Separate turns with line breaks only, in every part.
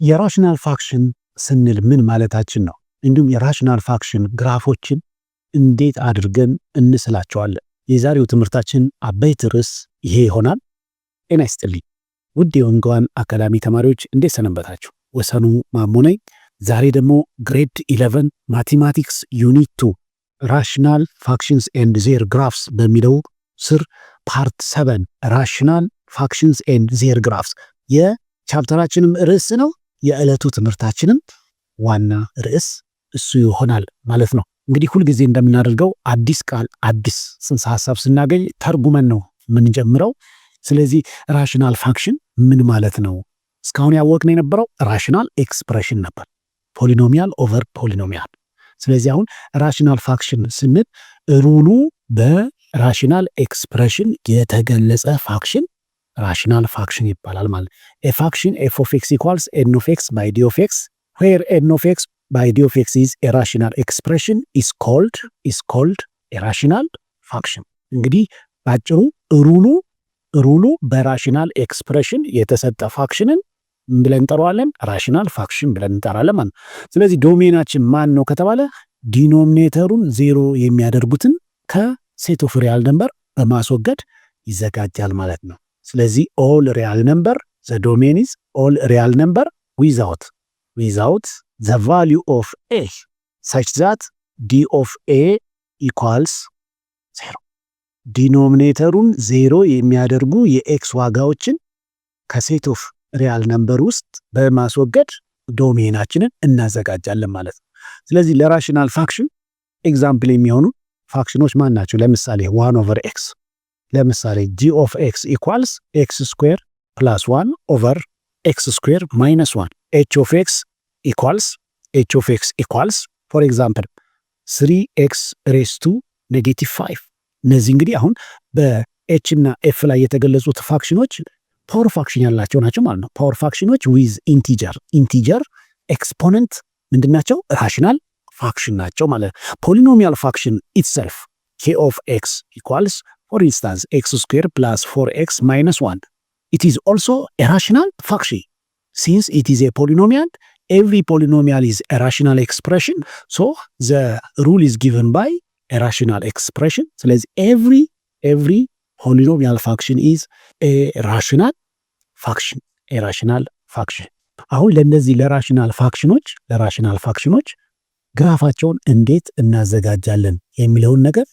የራሽናል ፋክሽን ስንል ምን ማለታችን ነው? እንዲሁም የራሽናል ፋክሽን ግራፎችን እንዴት አድርገን እንስላቸዋለን? የዛሬው ትምህርታችን አበይት ርዕስ ይሄ ይሆናል። ጤና ይስጥልኝ ውድ የወንጌል አካዳሚ ተማሪዎች እንዴት ሰነበታችሁ? ወሰኑ ማሞ ነኝ። ዛሬ ደግሞ ግሬድ 11 ማቴማቲክስ ዩኒት 2 ራሽናል ፋክሽንስ ኤንድ ዜር ግራፍስ በሚለው ስር ፓርት 7 ራሽናል ፋክሽንስ ኤንድ ዜር ግራፍስ የቻፕተራችንም ርዕስ ነው። የዕለቱ ትምህርታችንም ዋና ርዕስ እሱ ይሆናል ማለት ነው። እንግዲህ ሁልጊዜ እንደምናደርገው አዲስ ቃል አዲስ ጽንሰ ሐሳብ ስናገኝ ተርጉመን ነው የምንጀምረው። ስለዚህ ራሽናል ፋክሽን ምን ማለት ነው? እስካሁን ያወቅነው የነበረው ራሽናል ኤክስፕሬሽን ነበር፣ ፖሊኖሚያል ኦቨር ፖሊኖሚያል። ስለዚህ አሁን ራሽናል ፋክሽን ስንል ሩሉ በራሽናል ኤክስፕሬሽን የተገለጸ ፋክሽን ራሽናል ፋክሽን ይባላል ማለት። ኤ ፋክሽን ኤፍ ኦፍ ኤክስ ኢኳልስ ኤን ኦፍ ኤክስ ባይ ዲ ኦፍ ኤክስ ዌር ኤን ኦፍ ኤክስ ባይ ዲ ኦፍ ኤክስ ኢዝ ኤ ራሽናል ኤክስፕሬሽን ኢዝ ኮልድ ኤ ራሽናል ፋክሽን። እንግዲህ ባጭሩ ሩሉ በራሽናል ኤክስፕሬሽን የተሰጠ ፋክሽንን ብለን እንጠራዋለን ራሽናል ፋክሽን ብለን እንጠራለን ማለት። ስለዚህ ዶሜናችን ማን ነው ከተባለ ዲኖሚኔተሩን ዜሮ የሚያደርጉትን ከሴት ኦፍ ሪያል ነምበር በማስወገድ ይዘጋጃል ማለት ነው። ስለዚህ ኦል ሪያል ነምበር ዘ ዶሜን ኢዝ ኦል ሪያል ነምበር ዊዛውት ዘ ቫልዩ ኦፍ ኤ such that ዲ ኦፍ ኤ ኢኳልስ ዜሮ። ዲኖሚኔተሩን ዜሮ የሚያደርጉ የኤክስ ዋጋዎችን ከሴት ኦፍ ሪያል ነምበር ውስጥ በማስወገድ ዶሜናችንን እናዘጋጃለን ማለት ነው። ስለዚህ ለራሽናል ፋክሽን ኤግዛምፕል የሚሆኑ ፋክሽኖች ማን ናቸው? ለምሳሌ 1 ኦቨር ኤክስ፣ ለምሳሌ ጂ ኦፍ ኤክስ ኢኳልስ ኤክስ ስኩዌር ፕላስ 1 ኦቨር ኤክስ ስኩዌር ማይነስ 1። ኤች ኦፍ ኤክስ ኢኳልስ ፎር ኤግዛምፕል 3x ሬስ ቱ ኔጌቲቭ 5። እነዚህ እንግዲህ አሁን በኤች እና ኤፍ ላይ የተገለጹት ፋክሽኖች ፓወር ፋክሽን ያላቸው ናቸው ማለት ነው። ፓወር ፋክሽኖች ዊዝ ኢንቲጀር ኤክስፖነንት ምንድናቸው? ራሽናል ፋክሽን ናቸው ማለት ነው። ፖሊኖሚያል ፋክሽን ኢትሰልፍ ኬ ኦፍ ኤክስ ኢኳልስ ፎር ኢንስታንስ ኤክስ ስኩዌር ፕላስ 4x ማይነስ 1 ኢት ኢዝ ኦልሶ ኤ ራሽናል ፋክሽን ሲንስ ኢት ኢዝ ኤ ፖሊኖሚያል ኤቭሪ ፖሊኖሚያል ኢዝ ኤ ራሽናል ኤክስፕሬሽን ሶ ዘ ሩል ኢዝ ጊቨን ባይ ኤ ራሽናል ኤክስፕሬሽን። ስለዚህ ኤቭሪ ፖሊኖሚያል ፋክሽን ኢዝ ኤ ራሽናል ፋክሽን። አሁን ለእነዚህ ለራሽናል ፋክሽኖች ግራፋቸውን እንዴት እናዘጋጃለን የሚለውን ነገር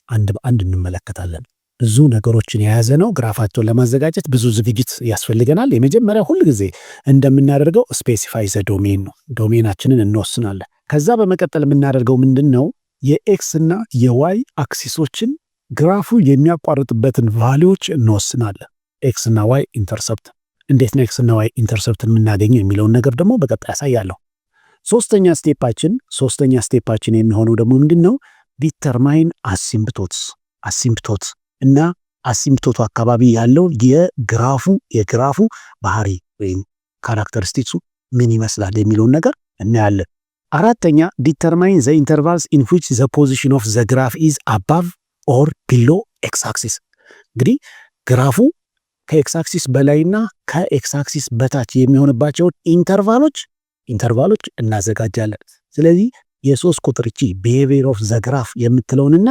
አንድ በአንድ እንመለከታለን። ብዙ ነገሮችን የያዘ ነው። ግራፋቸውን ለማዘጋጀት ብዙ ዝግጅት ያስፈልገናል። የመጀመሪያ ሁል ጊዜ እንደምናደርገው ስፔሲፋይ ዘ ዶሜን ነው። ዶሜናችንን እንወስናለን። ከዛ በመቀጠል የምናደርገው ምንድን ነው? የኤክስ እና የዋይ አክሲሶችን ግራፉ የሚያቋርጥበትን ቫሊዎች እንወስናለን። ኤክስ እና ዋይ ኢንተርሰፕት። እንዴት ነው ኤክስ እና ዋይ ኢንተርሰፕትን የምናገኘው የሚለውን ነገር ደግሞ በቀጣይ ያሳያለሁ። ሶስተኛ ስቴፓችን የሚሆነው ደግሞ ምንድን ነው? ዲተርማይን አሲምፕቶት እና አሲምፕቶቱ አካባቢ ያለው የግራፉ ባህሪ ወይም ካራክተሪስቲክሱ ምን ይመስላል የሚለውን ነገር እናያለን። አራተኛ ዲተርማይን ዘ ኢንተርቫልስ ኢን ዊች ዘ ፖዚሽን ኦፍ ዘ ግራፍ ኢዝ አባቭ ኦር ቢሎ ኤክስ አክሲስ። እንግዲህ ግራፉ ከኤክስ አክሲስ በላይና ከኤክስ አክሲስ በታች የሚሆንባቸውን ኢንተርቫሎች እናዘጋጃለን። ስለዚህ የሶስት ቁጥር እቺ ቢሄቪየር ኦፍ ዘ ግራፍ የምትለውንና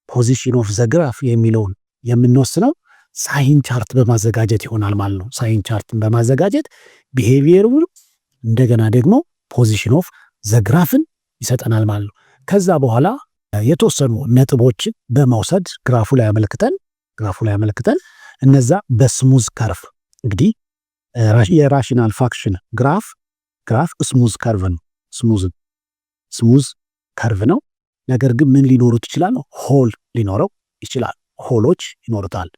ፖዚሽን ኦፍ ዘ ግራፍ የሚለውን የምንወስነው ሳይን ቻርት በማዘጋጀት ይሆናል ማለት ነው። ሳይን ቻርትን በማዘጋጀት ቢሄቪየሩ እንደገና ደግሞ ፖዚሽን ኦፍ ዘ ግራፍን ይሰጠናል ማለት ነው። ከዛ በኋላ የተወሰኑ ነጥቦችን በመውሰድ ግራፉ ላይ አመልክተን እነዛ በስሙዝ ከርቭ እንግዲህ የራሽናል ፋክሽን ግራፍ ስሙዝ ከርቭ ነው። ስሙዝ ከርቭ ነው። ነገር ግን ምን ሊኖሩት ይችላል? ሆል ሊኖረው ይችላል። ሆሎች ይኖሩታል።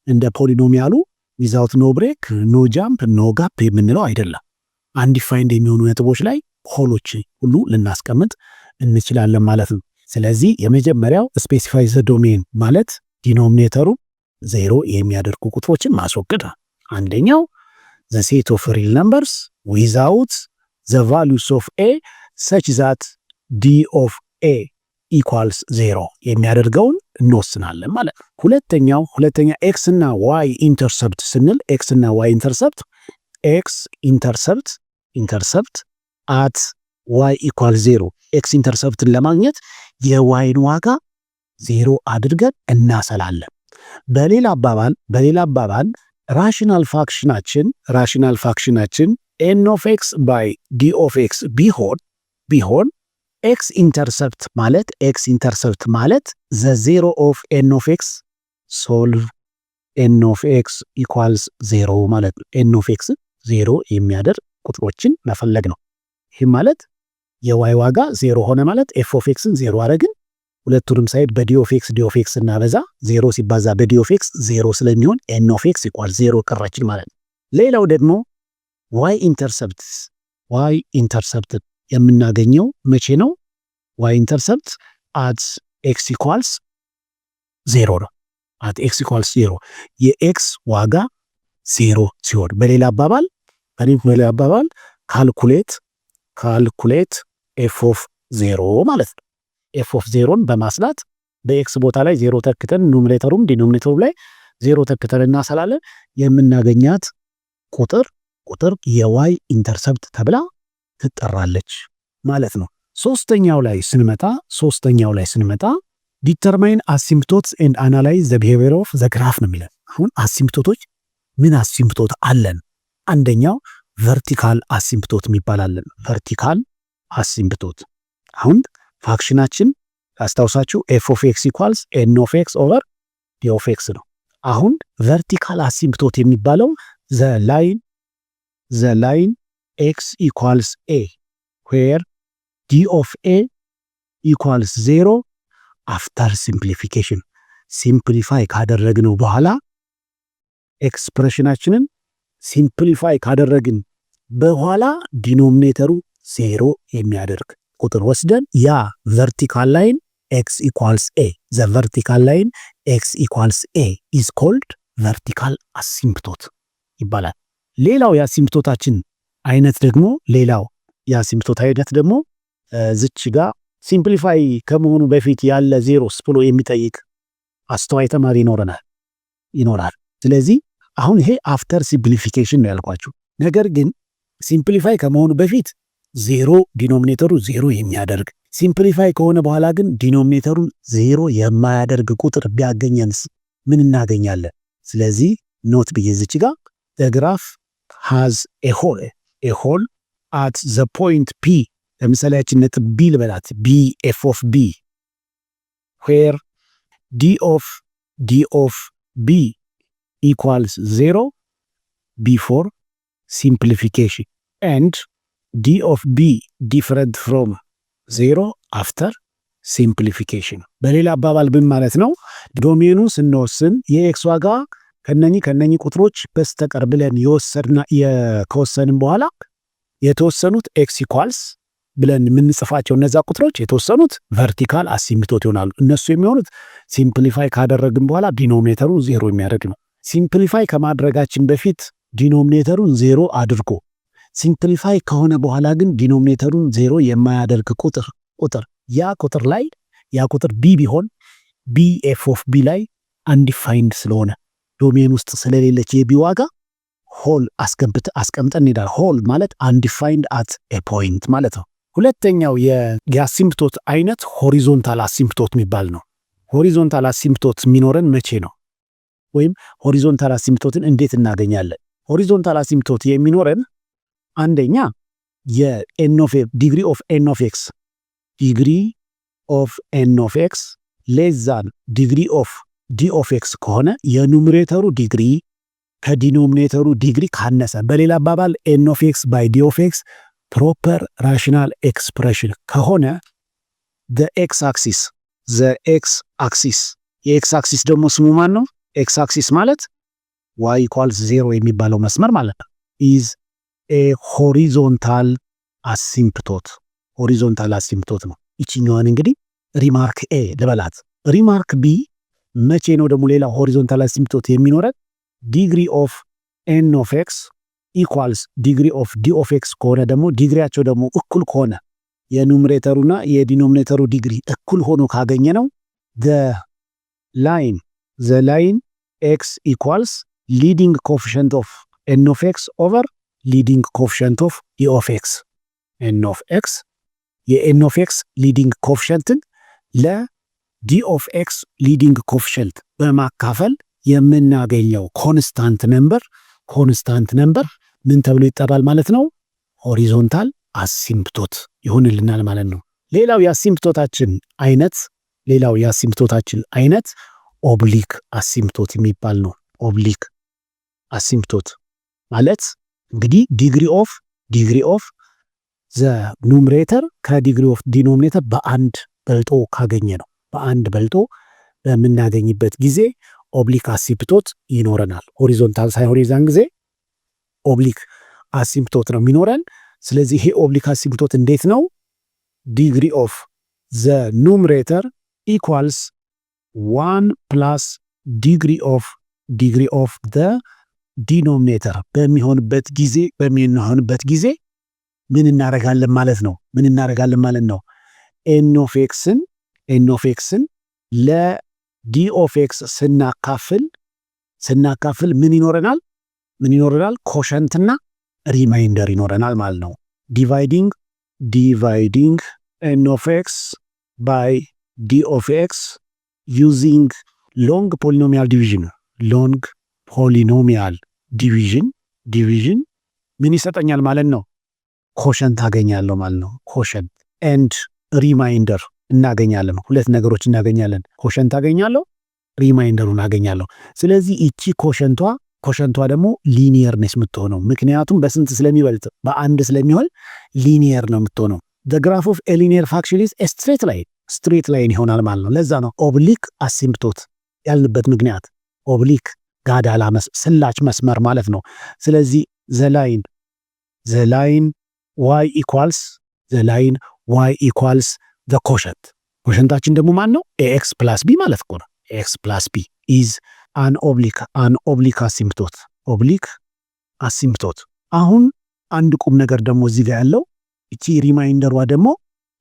እንደ ፖሊኖሚያሉ ዊዛውት ኖ ብሬክ ኖ ጃምፕ ኖ ጋፕ የምንለው አይደለም። አንዲፋይንድ የሚሆኑ ነጥቦች ላይ ሆሎች ሁሉ ልናስቀምጥ እንችላለን ማለት ነው። ስለዚህ የመጀመሪያው ስፔሲፋይ ዘ ዶሜን ማለት ዲኖሚኔተሩ ዜሮ የሚያደርጉ ቁጥሮችን ማስወገድ። አንደኛው ዘ ሴት ኦፍ ሪል ነምበርስ ዊዛውት ዘ ቫሉስ ኦፍ ኤ ሰች ዛት ዲ ኦፍ ኤ ኢኳልስ ዜሮ የሚያደርገውን እንወስናለን ማለት ነው። ሁለተኛ ኤክስ እና ዋይ ኢንተርሰፕት ስንል ኤክስ እና ዋይ ኢንተርሰፕት ኤክስ ኢንተርሰፕት አት ዋይ ኢኳል 0 ኤክስ ኢንተርሰፕትን ለማግኘት የዋይን ዋጋ 0 አድርገን እናሰላለን። በሌላ አባባል ራሽናል ፋክሽናችን ኤን ኦፍ ኤክስ ባይ ዲ ኦፍ ኤክስ ቢሆን ኤክስ ኢንተርሰፕት ማለት ዘ 0 ኦፍ ኤን ኦፍ ኤክስ ሶልቭ ኤን ኦፍ ኤክስ ኢኳልስ 0 ማለት ነው። ኤን ኦፍ ኤክስ 0 የሚያደርግ ቁጥሮችን መፈለግ ነው። ይህ ማለት የዋይ ዋጋ 0 ሆነ ማለት ኤፍ ኦፍ ኤክስን 0 አደረግን። ሁለቱንም ሳይድ በዲ ኦፍ ኤክስ እናበዛ 0 ሲባዛ በዲ ኦፍ ኤክስ 0 ስለሚሆን ኤን ኦፍ ኤክስ ኢኳል 0 ቀረችን ማለት ነው። ሌላው ደግሞ ዋይ ኢንተርሰፕት የምናገኘው መቼ ነው? ዋይ ኢንተርሰፕት አት ኤክስ ኢኳልስ 0 ነው። አት ኤክስ ኢኳልስ 0 የኤክስ ዋጋ 0 ሲሆን በሌላ አባባል ካልኩሌት ኤፍ ኦፍ 0 ማለት ነው። ኤፍ ኦፍ 0ን በማስላት በኤክስ ቦታ ላይ 0 ተክተን ኑሜሬተሩም ዲኖሚኔተሩም ላይ 0 ተክተን እናሰላለን። የምናገኛት ቁጥር የዋይ ኢንተርሰፕት ተብላ ትጠራለች ማለት ነው። ሶስተኛው ላይ ስንመጣ ዲተርማይን አሲምፕቶትስ ኤንድ አናላይዝ ዘ ቢሄቪየር ኦፍ ዘ ግራፍ ነው የሚለን። አሁን አሲምፕቶቶች ምን አሲምፕቶት አለን? አንደኛው ቨርቲካል አሲምፕቶት የሚባላለን። ቨርቲካል አሲምፕቶት አሁን ፋክሽናችን አስታውሳችሁ ኤፍ ኦፍ ኤክስ ኢኳልስ ኤን ኦፍ ኤክስ ኦቨር ዲ ኦፍ ኤክስ ነው። አሁን ቨርቲካል አሲምፕቶት የሚባለው ዘ ላይን ኤክስ ኢኳልስ ኤ ዌር ዲ ኦፍ ኤ ኢኳልስ 0 አፍተር ሲምፕሊፊኬሽን ሲምፕሊፋይ ካደረግነው በኋላ ኤክስፕሬሽናችንን ሲምፕሊፋይ ካደረግን በኋላ ዲኖሚኔተሩ 0 የሚያደርግ ቁጥር ወስደን ያ ቨርቲካል ላይን ኤክስ ኢኳልስ ኤ ዘ ቨርቲካል ላይን ኤክስ ኢኳልስ ኤ ኢዝ ኮልድ ቨርቲካል አሲምፕቶት ይባላል። ሌላው የአሲምፕቶታችን አይነት ደግሞ ዝች ጋር ሲምፕሊፋይ ከመሆኑ በፊት ያለ ዜሮስ ብሎ የሚጠይቅ አስተዋይ ተማሪ ይኖራል። ስለዚህ አሁን ይሄ አፍተር ሲምፕሊፊኬሽን ነው ያልኳችሁ። ነገር ግን ሲምፕሊፋይ ከመሆኑ በፊት 0 ዲኖሚኔተሩ 0 የሚያደርግ ሲምፕሊፋይ ከሆነ በኋላ ግን ዲኖሚኔተሩን 0 የማያደርግ ቁጥር ቢያገኘንስ ምን እናገኛለን? ስለዚህ ኖት ብዬዝች ጋር the graph has a hole at the point P ለምሳሌ ያችን ነጥብ ቢ ልበላት ቢ ኤፍ ኦፍ ቢ where d of b equals 0 before simplification and d of b different from 0 after simplification። በሌላ አባባል ምን ማለት ነው? ዶሜኑ ስንወስን የኤክስ ዋጋ ከነኚህ ቁጥሮች በስተቀር ብለን ከወሰንን በኋላ የተወሰኑት ኤክስ ኢኳልስ ብለን የምንጽፋቸው እነዛ ቁጥሮች የተወሰኑት ቨርቲካል አሲምፕቶት ይሆናሉ። እነሱ የሚሆኑት ሲምፕሊፋይ ካደረግን በኋላ ዲኖሚኔተሩን 0 የሚያደርግ ነው። ሲምፕሊፋይ ከማድረጋችን በፊት ዲኖሚኔተሩን 0 አድርጎ ሲምፕሊፋይ ከሆነ በኋላ ግን ዲኖሚኔተሩን 0 የማያደርግ ቁጥር ያ ቁጥር ቢ ቢሆን ቢ ኤፍ ኦፍ ቢ ላይ አንዲፋይንድ ስለሆነ ዶሜን ውስጥ ስለሌለች የቢ ዋጋ ሆል አስቀምጠን እንሄዳለን። ሆል ማለት አንዲፋይንድ አት ኤ ፖይንት ማለት ነው። ሁለተኛው የአሲምፕቶት አይነት ሆሪዞንታል አሲምፕቶት የሚባል ነው። ሆሪዞንታል አሲምፕቶት የሚኖረን መቼ ነው? ወይም ሆሪዞንታል አሲምፕቶትን እንዴት እናገኛለን? ሆሪዞንታል አሲምፕቶት የሚኖረን አንደኛ ዲግሪ ኦፍ ኤን ኦፍ ኤክስ ሌስ ዛን ዲግሪ ኦፍ ዲ ኦፍ ኤክስ ከሆነ የኑሜሬተሩ ዲግሪ ከዲኖሚኔተሩ ዲግሪ ካነሰ፣ በሌላ አባባል ኤን ኦፍ ኤክስ ባይ ዲ ኦፍ ኤክስ ፕሮፐር ራሽናል ኤክስፕሬሽን ከሆነ ኤክስ አክሲስ የኤክስ አክሲስ ደግሞ ስሙ ማን ነው? ኤክስ አክሲስ ማለት ዋይ ኢኳልስ 0 የሚባለው መስመር ማለት ነው። ኢዝ ኤ ሆሪዞንታል አሲምፕቶት ነው። ይችኛዋን እንግዲህ ሪማርክ ኤ ልበላት። ሪማርክ ቢ መቼ ነው ደግሞ ሌላ ሆሪዞንታል አሲምፕቶት የሚኖረን? ዲግሪ ኦፍ ኤን ኦፍ ኤክስ ኢኳልስ ዲግሪ ኦፍ ዲ ኦፍ ኤክስ ከሆነ ደግሞ ዲግሪያቸው ደግሞ እኩል ከሆነ የኑሜሬተሩና የዲኖሚኔተሩ ዲግሪ እኩል ሆኖ ካገኘ ነው ዘ ላይን ኤክስ ኢኳልስ ሊዲንግ ኮፊሽንት ኦፍ ኤን ኦፍ ኤክስ ኦቨር ሊዲንግ ኮኤፊሽንት ኦፍ ኢ ኦፍ ኤክስ ኤን ኦፍ ኤክስ የኤን ኦፍ ኤክስ ሊዲንግ ኮኤፊሽንትን ለዲ ኦፍ ኤክስ ሊዲንግ ኮኤፊሽንት በማካፈል የምናገኘው ኮንስታንት ነምበር ምን ተብሎ ይጠራል ማለት ነው? ሆሪዞንታል አሲምፕቶት ይሆንልናል ማለት ነው። ሌላው የአሲምፕቶታችን አይነት ኦብሊክ አሲምፕቶት የሚባል ነው። ኦብሊክ አሲምፕቶት ማለት እንግዲህ ዲግሪ ኦፍ ዘ ኑሜሬተር ከዲግሪ ኦፍ ዲኖሚኔተር በአንድ በልጦ ካገኘ ነው። በአንድ በልጦ በምናገኝበት ጊዜ ኦብሊክ አሲምፕቶት ይኖረናል። ሆሪዞንታል ሳይሆን የዛን ጊዜ ኦብሊክ አሲምፕቶት ነው የሚኖረን። ስለዚህ ይሄ ኦብሊክ አሲምፕቶት እንዴት ነው? ዲግሪ ኦፍ ዘ ኑሜሬተር ኢኳልስ 1 ፕላስ ዲግሪ ኦፍ ዘ ዲኖሚኔተር በሚሆንበት ጊዜ ምን እናደርጋለን ማለት ነው? ኤን ኦፍ ኤክስን ለዲ ኦፍ ኤክስ ስናካፍል ምን ይኖረናል? ኮሸንትና ሪማይንደር ይኖረናል ማለት ነው። ዲቫይዲንግ ኤን ኦፍ ኤክስ ባይ ዲ ኦፍ ኤክስ ዩዚንግ ሎንግ ፖሊኖሚያል ዲቪዥን ምን ይሰጠኛል ማለት ነው? ኮሸንት አገኛለሁ ማለት ነው። ኮሸንት ኤንድ ሪማይንደር እናገኛለን። ሁለት ነገሮች እናገኛለን። ኮሸንት አገኛለሁ፣ ሪማይንደሩን አገኛለሁ። ስለዚህ እቺ ኮሸንቷ ደግሞ ሊኒየር ነች የምትሆነው። ምክንያቱም በስንት ስለሚበልጥ በአንድ ስለሚሆን ሊኒየር ነው የምትሆነው። the graph of a linear function is a straight line ይሆናል ማለት ነው። ለዛ ነው ኦብሊክ አሲምፕቶት ያልንበት ምክንያት። ኦብሊክ ጋዳላ ስላች መስመር ማለት ነው። ስለዚህ the line y equals the quotient ኮሸንታችን ደግሞ ማን ነው? ax plus b ማለት እኮ ነው። ax plus b is an oblique asymptote። አሁን አንድ ቁም ነገር ደግሞ እዚህ ጋር ያለው እቺ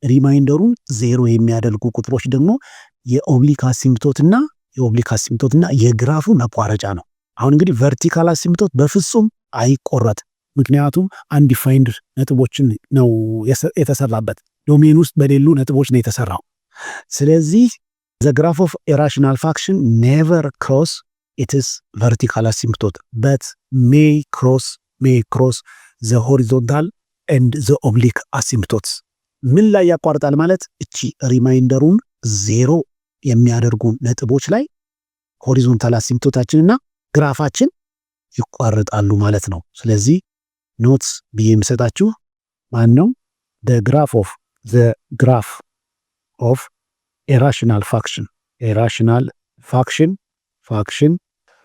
ሪማይንደሩን ዜሮ የሚያደርጉ ቁጥሮች ደግሞ የኦብሊክ አሲምፕቶትና የግራፉ መቋረጫ ነው። አሁን እንግዲህ ቨርቲካል አሲምፕቶት በፍጹም አይቆረጥ፣ ምክንያቱም አንዲፋይንድ ነጥቦችን ነው የተሰራበት። ዶሜን ውስጥ በሌሉ ነጥቦች ነው የተሰራው። ስለዚህ the graph of a rational function never cross its vertical asymptote but may cross the horizontal and the oblique asymptotes። ምን ላይ ያቋርጣል ማለት እቺ ሪማይንደሩን ዜሮ የሚያደርጉ ነጥቦች ላይ ሆሪዞንታል አሲምፕቶታችንና ግራፋችን ይቋረጣሉ ማለት ነው። ስለዚህ ኖትስ ብዬ የምሰጣችሁ ማን ነው? the graph of a rational function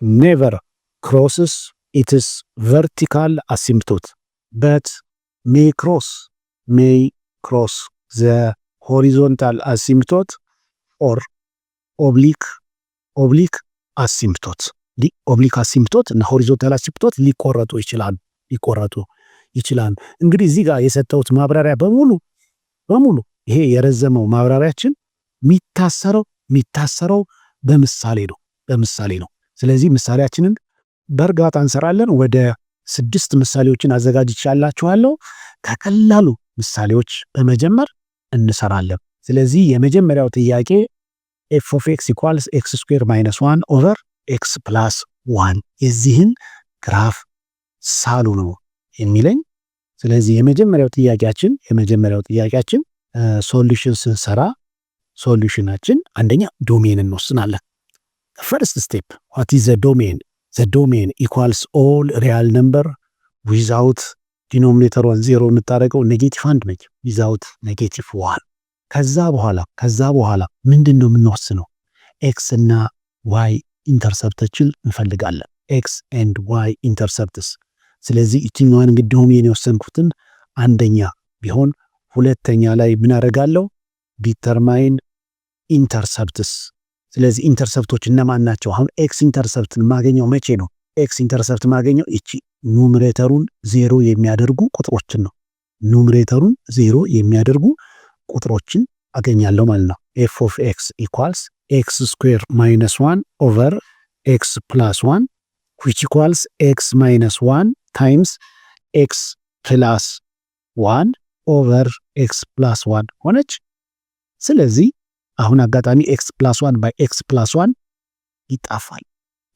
never crosses its vertical asymptote but may cross the horizontal asymptote or oblique asymptote። ኦብሊክ አሲምፕቶት እና ሆሪዞንታል አሲምፕቶት ሊቆረጡ ይችላሉ። እንግዲህ እዚህ ጋር የሰጠሁት ማብራሪያ በሙሉ ይሄ የረዘመው ማብራሪያችን የሚታሰረው በምሳሌ ነው። ስለዚህ ምሳሌያችንን በእርጋታ እንሰራለን። ወደ 6 ምሳሌዎችን አዘጋጅቻላችኋለሁ። ከቀላሉ ምሳሌዎች በመጀመር እንሰራለን። ስለዚህ የመጀመሪያው ጥያቄ f of x equals x square minus 1 over x plus 1 የዚህን ግራፍ ሳሉ ነው የሚለኝ። ስለዚህ የመጀመሪያው ጥያቄያችን ሶሉሽን ስንሰራ ሶሉሽናችን አንደኛ ዶሜን እንወስናለን። ፈርስት ስቴፕ what is the domain equals all real number without denominator 1 0 የምታደርገው ኔጌቲቭ 1 ነች without ኔጌቲቭ 1። ከዛ በኋላ ምንድነው የምንወስነው? ኤክስ እና ዋይ ኢንተርሰፕቶችን እንፈልጋለን። ኤክስ ኤንድ ዋይ ኢንተርሰፕትስ። ስለዚህ እቺኛዋን እንግዲህ ዶሜን የወሰንኩትን አንደኛ ቢሆን ሁለተኛ ላይ ምን አደርጋለሁ? ዲተርማይን ኢንተርሰፕትስ። ስለዚህ ኢንተርሰፕቶች እነማን ናቸው? አሁን ኤክስ ኢንተርሰፕትን ማገኘው መቼ ነው? ኤክስ ኢንተርሰፕት ማገኘው እቺ ኑሜሬተሩን ዜሮ የሚያደርጉ ቁጥሮችን ነው። ኑሜሬተሩን ዜሮ የሚያደርጉ ቁጥሮችን አገኛለሁ ማለት ነው። f of x equals x square minus 1 over x plus 1 which equals x minus 1 times ኤክስ ፕላስ 1 ኦቨር ኤክስ ፕላስ 1 ሆነች። ስለዚህ አሁን አጋጣሚ ኤክስ ፕላስ 1 ባይ ኤክስ ፕላስ 1 ይጣፋል።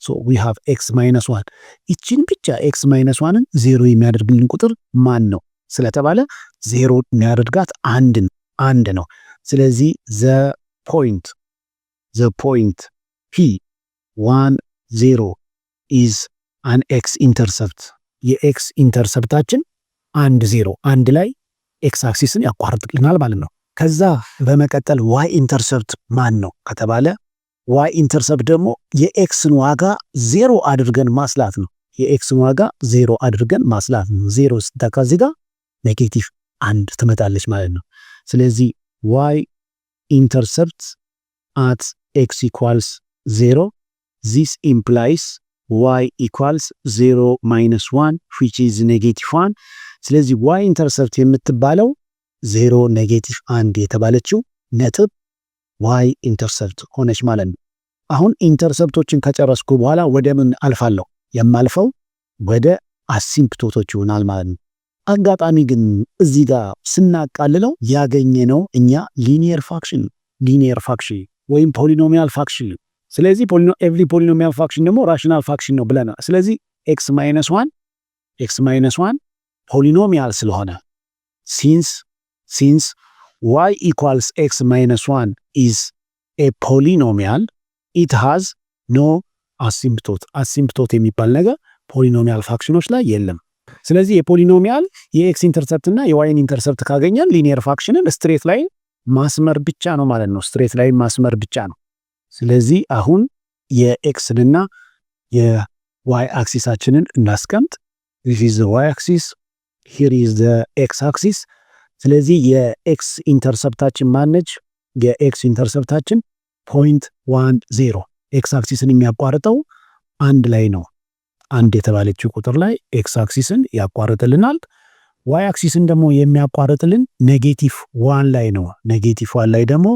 ሶ ዊ ሃቭ ኤክስ ማይነስ 1። ይችን ብቻ ኤክስ ማይነስ 1ን ዜሮ የሚያደርግልን ቁጥር ማን ነው ስለተባለ ዜሮ የሚያደርጋት አንድ ነው። ስለዚህ ዘ ፖይንት ፒ 1 0 ኢዝ አን ኤክስ ኢንተርሰፕት። የኤክስ ኢንተርሰፕታችን 1 0 አንድ ላይ ኤክስ አክሲስን ያቋርጥልናል ማለት ነው። ከዛ በመቀጠል ዋይ ኢንተርሰፕት ማን ነው ከተባለ ዋይ ኢንተርሰፕት ደግሞ የኤክስን ዋጋ ዜሮ አድርገን ማስላት ነው። የኤክስን ዋጋ ዜሮ አድርገን ማስላት ነው። ዜሮ ስተካ እዚህ ጋር ኔጌቲቭ 1 ትመጣለች ማለት ነው። ስለዚህ ዋይ ኢንተርሰፕት አት ኤክስ ኢኳልስ 0 ዚስ ኢምፕላይስ ዋይ ኢኳልስ 0 ማይነስ 1 which is ኔጌቲቭ 1። ስለዚህ ዋይ ኢንተርሰፕት የምትባለው 0 ኔጌቲቭ 1 የተባለችው ነጥብ ዋይ ኢንተርሰፕት ሆነች ማለት ነው። አሁን ኢንተርሰፕቶችን ከጨረስኩ በኋላ ወደ ምን አልፋለሁ? የማልፈው ወደ አሲምፕቶቶች ይሆናል ማለት ነው። አጋጣሚ ግን እዚህ ጋር ስናቃልለው ያገኘነው እኛ ሊኒየር ፋክሽን ወይም ፖሊኖሚያል ፋክሽን። ስለዚህ ኤቭሪ ፖሊኖሚያል ፋክሽን ደግሞ ራሽናል ፋክሽን ነው ብለናል። ስለዚህ ኤክስ ማይነስ 1 ፖሊኖሚያል ስለሆነ ሲንስ y equals x minus 1 is a polynomial, it has no asymptote. አሲምፕቶት የሚባል ነገር ፖሊኖሚያል ፋክሽኖች ላይ የለም። ስለዚህ የፖሊኖሚያል የኤክስ ኢንተርሰፕት እና የዋይን ኢንተርሰፕት ካገኘን ሊኒየር ፋክሽንን ስትሬት ላይን ማስመር ብቻ ነው ማለት ነው። ስትሬት ላይን ማስመር ብቻ ነው። ስለዚህ አሁን የኤክስንና የዋይ አክሲሳችንን እናስቀምጥ። this is the y axis, here is the x axis። ስለዚህ የኤክስ ኢንተርሰፕታችን ማነች? የኤክስ ኢንተርሰፕታችን 0.10 ኤክስ አክሲስን የሚያቋርጠው አንድ ላይ ነው። አንድ የተባለችው ቁጥር ላይ ኤክስ አክሲስን ያቋርጥልናል። ዋይ አክሲስን ደግሞ የሚያቋርጥልን ኔጌቲቭ 1 ላይ ነው። ኔጌቲቭ 1 ላይ ደግሞ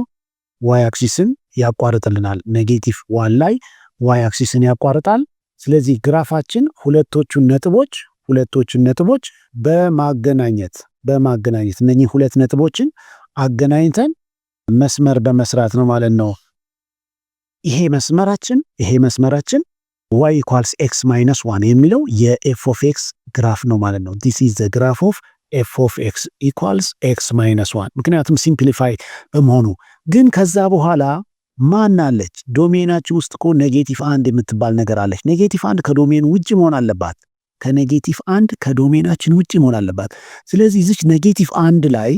ዋይ አክሲስን ያቋርጥልናል። ኔጌቲቭ 1 ላይ ዋይ አክሲስን ያቋርጣል። ስለዚህ ግራፋችን ሁለቶቹን ነጥቦች በማገናኘት እነኚህ ሁለት ነጥቦችን አገናኝተን መስመር በመስራት ነው ማለት ነው። ይሄ መስመራችን y equals x minus 1 የሚለው የf of x ግራፍ ነው ማለት ነው። this is the graph of f of x equals x minus 1 ምክንያቱም ሲምፕሊፋይ በመሆኑ። ግን ከዛ በኋላ ማን አለች? ዶሜናችን ውስጥ እኮ ኔጌቲቭ 1 የምትባል ነገር አለች። ኔጌቲቭ 1 ከዶሜን ውጭ መሆን አለባት። ከኔጌቲቭ 1 ከዶሜናችን ውጭ መሆን አለባት። ስለዚህ እዚች ኔጌቲቭ 1 ላይ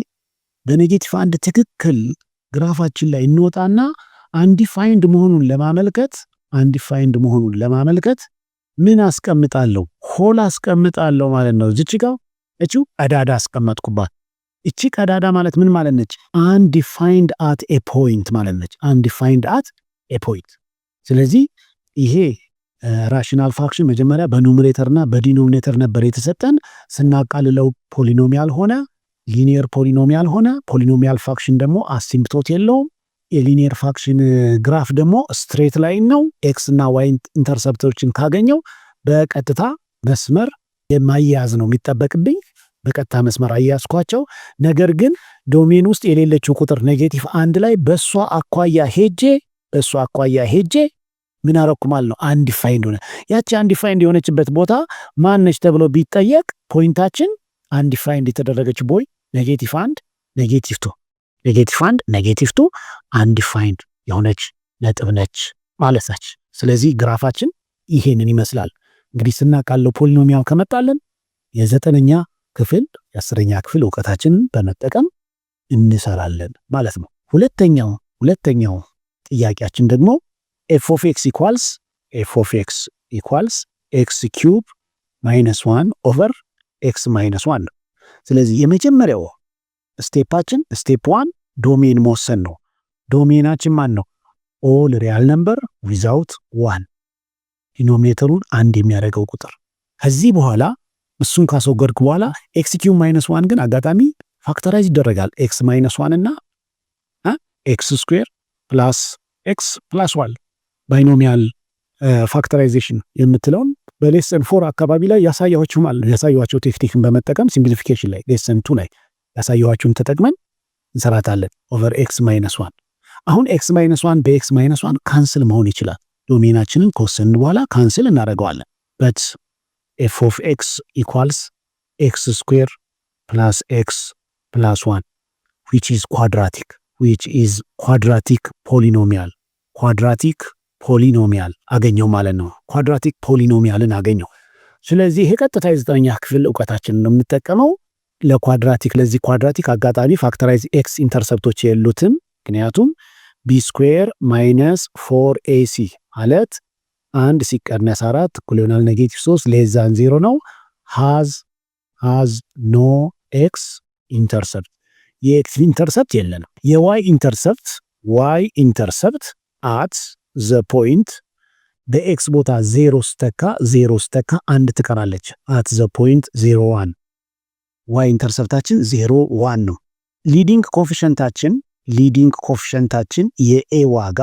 በኔጌቲቭ 1 ትክክል ግራፋችን ላይ እንወጣና አንዲፋይንድ መሆኑን ለማመልከት ምን አስቀምጣለሁ? ሆል አስቀምጣለሁ ማለት ነው። እዚች ጋር እቺው ቀዳዳ አስቀመጥኩባት። እቺ ቀዳዳ ማለት ምን ማለት ነች? አንዲፋይንድ አት ኤ ፖይንት ማለት ነች። አንዲፋይንድ አት ኤ ፖይንት። ስለዚህ ይሄ ራሽናል ፋክሽን መጀመሪያ በኑሜሬተርና በዲኖሚኔተር ነበር የተሰጠን። ስናቃልለው ፖሊኖሚያል ሆነ፣ ሊኒየር ፖሊኖሚያል ሆነ። ፖሊኖሚያል ፋክሽን ደግሞ አሲምፕቶት የለውም። የሊኒየር ፋክሽን ግራፍ ደግሞ ስትሬት ላይን ነው። ኤክስ እና ዋይ ኢንተርሰፕቶችን ካገኘው በቀጥታ መስመር የማያያዝ ነው የሚጠበቅብኝ። በቀጥታ መስመር አያያዝኳቸው። ነገር ግን ዶሜን ውስጥ የሌለችው ቁጥር ኔጌቲቭ 1 ላይ በሷ አኳያ ሄጄ ምን አረኩ ማለት ነው? አንዲፋይንድ ሆነ። ያቺ አንዲፋይንድ የሆነችበት ቦታ ማነች ተብሎ ቢጠየቅ ፖይንታችን አንዲፋይንድ የተደረገች ቦይ ኔጌቲቭ 1 ኔጌቲቭ 2 አንዲፋይንድ የሆነች ነጥብ ነች ማለት ነች። ስለዚህ ግራፋችን ይሄንን ይመስላል። እንግዲህ ስናቃለው ፖሊኖሚያል ከመጣለን የ9ኛ ክፍል የ10ኛ ክፍል ዕውቀታችንን በመጠቀም እንሰራለን ማለት ነው። ሁለተኛው ጥያቄያችን ደግሞ f of x equals x cube minus 1 over x minus 1 ነው። ስለዚህ የመጀመሪያው ስቴፓችን ስቴፕ 1 ዶሜን መወሰን ነው። ዶሜናችን ማን ነው? ኦል ሪያል ነምበር ዊዛውት 1 ዲኖሚኔተሩን አንድ የሚያደርገው ቁጥር። ከዚህ በኋላ እሱን ካስወገድኩ በኋላ x cube minus 1 ግን አጋጣሚ ፋክተራይዝ ይደረጋል። x minus 1 እና x square plus x plus 1 ባይኖሚያል ፋክተራይዜሽን የምትለውን በሌሰን 4 አካባቢ ላይ ያሳያችሁ ማለት ነው። ያሳያችሁ ቴክኒክን በመጠቀም ሲምፕሊፊኬሽን ላይ ሌሰን 2 ላይ ያሳያችሁን ተጠቅመን እንሰራታለን። ኦቨር ኤክስ ማይነስ 1 አሁን ኤክስ ማይነስ 1 በኤክስ ማይነስ 1 ካንስል መሆን ይችላል። ዶሜናችንን ከወሰንን በኋላ ካንስል እናደርገዋለን። በት ኤፍ ኦፍ ኤክስ ኢኳልስ ኤክስ ስኩዌር ፕላስ ኤክስ ፕላስ 1 which is quadratic polynomial አገኘው ማለት ነው። ኳድራቲክ ፖሊኖሚያልን አገኘው። ስለዚህ ይሄ ቀጥታ የዘጠነኛ ክፍል እውቀታችንን ነው የምንጠቀመው ለኳድራቲክ። ለዚህ ኳድራቲክ አጋጣሚ ፋክተራይዝ ኤክስ ኢንተርሰፕቶች የሉትም። ምክንያቱም ቢ ስኩዌር ማይነስ 4ac ማለት 1 ሲቀነስ 4 እኩል ይሆናል ኔጌቲቭ 3 ሌስ ዛን 0 ነው። ሃዝ ኖ ኤክስ ኢንተርሰፕት የኤክስ ኢንተርሰፕት የለንም። የዋይ ኢንተርሰፕት አት ዘ ፖይንት በኤክስ ቦታ 0 ስተካ 1 ትቀራለች። አት ዘ ፖይንት 0 1 ዋይ ኢንተርሰፕታችን 0 1 ነው። ሊዲንግ ኮፊሸንታችን የኤ ዋጋ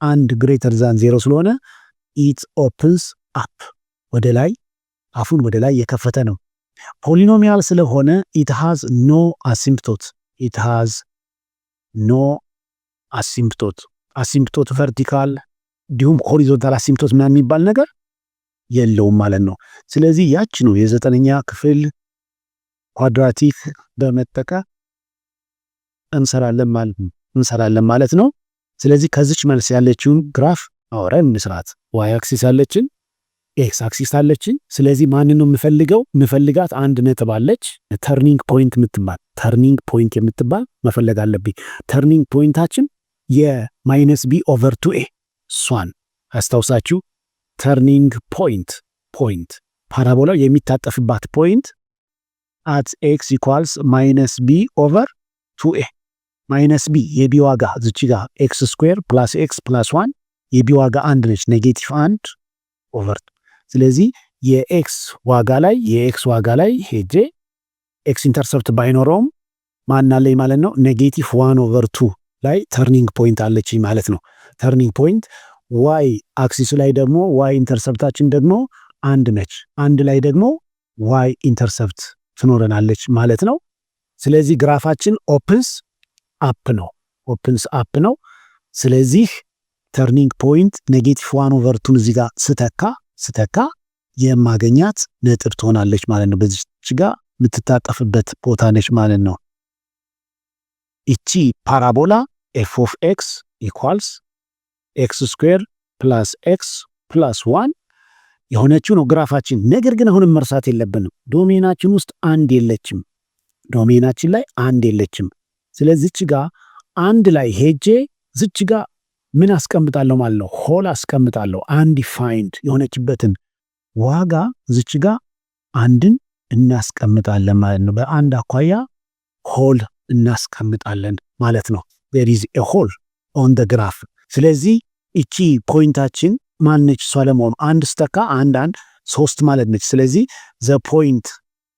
1 ግሬተር ዛን 0 ስለሆነ ኢት ኦፕንስ አፕ ወደ ላይ አፉን ወደ ላይ የከፈተ ነው። ፖሊኖሚያል ስለሆነ ኢት ሃዝ ኖ አሲምፕቶት ቨርቲካል እንዲሁም ሆሪዞንታል አሲምፕቶት ምናምን የሚባል ነገር የለውም ማለት ነው። ስለዚህ ያች ነው የዘጠነኛ ክፍል ኳድራቲክ በመጠቀም እንሰራለን ማለት ነው። ስለዚህ ከዚች መልስ ያለችውን ግራፍ አወራን እንስራት። ዋይ አክሲስ አለችን፣ ኤክስ አክሲስ አለችን። ስለዚህ ማንን ነው የምፈልጋት? አንድ ነጥብ አለች ተርኒንግ ፖይንት የምትባል መፈለግ አለብኝ። ተርኒንግ ፖይንታችን የማይነስ ቢ ኦቨር 2ኤ እሷን አስታውሳችሁ። ተርኒንግ ፖይንት ፓራቦላው የሚታጠፍባት ፖይንት አት ኤክስ ኢኳልስ ማይነስ ቢ ኦቨር 2ኤ ማይነስ ቢ የቢ ዋጋ ዝቺ ጋር ኤክስ ስኩዌር ፕላስ ኤክስ ፕላስ 1 የቢ ዋጋ 1 ነች፣ ኔጌቲቭ 1 ኦቨር። ስለዚህ የኤክስ ዋጋ ላይ ሄጄ ኤክስ ኢንተርሰፕት ባይኖረውም ማን አለኝ ማለት ነው ኔጌቲቭ 1 ኦቨር 2 ላይ ተርኒንግ ፖይንት አለችኝ ማለት ነው። ተርኒንግ ፖይንት ዋይ አክሲሱ ላይ ደግሞ ዋይ ኢንተርሰፕታችን ደግሞ 1 ነች። 1 ላይ ደግሞ ዋይ ኢንተርሰፕት ትኖረናለች ማለት ነው። ስለዚህ ግራፋችን ኦፕንስ አፕ ነው። ስለዚህ ተርኒንግ ፖይንት ኔጌቲቭ 1 ኦቨር 2 እዚህ ጋር ስተካ የማገኛት ነጥብ ትሆናለች ማለት ነው። በዚች ጋር የምትታጠፍበት ቦታ ነች ማለት ነው። እቺ ፓራቦላ ኤፍ ኦፍ ኤክስ ኢኳልስ ኤክስ ስኩዌር ፕላስ ኤክስ ፕላስ 1 የሆነችው ነው ግራፋችን። ነገር ግን አሁንም መርሳት የለብንም ዶሜናችን ውስጥ ዶሜናችን ላይ አንድ የለችም። ስለዚህ እቺ ጋር አንድ ላይ ሄጄ ዝች ጋር ምን አስቀምጣለሁ ማለት ነው? ሆል አስቀምጣለሁ። አንዲፋይንድ የሆነችበትን ዋጋ ዝች ጋር አንድን እናስቀምጣለን ማለት ነው። በአንድ አኳያ ሆል እናስቀምጣለን ማለት ነው። there is a hole on the graph። ስለዚህ እቺ ፖይንታችን ማነች? እሷ ለመሆኑ አንድ ስተካ አንድ 3 ማለት ነች። ስለዚህ the point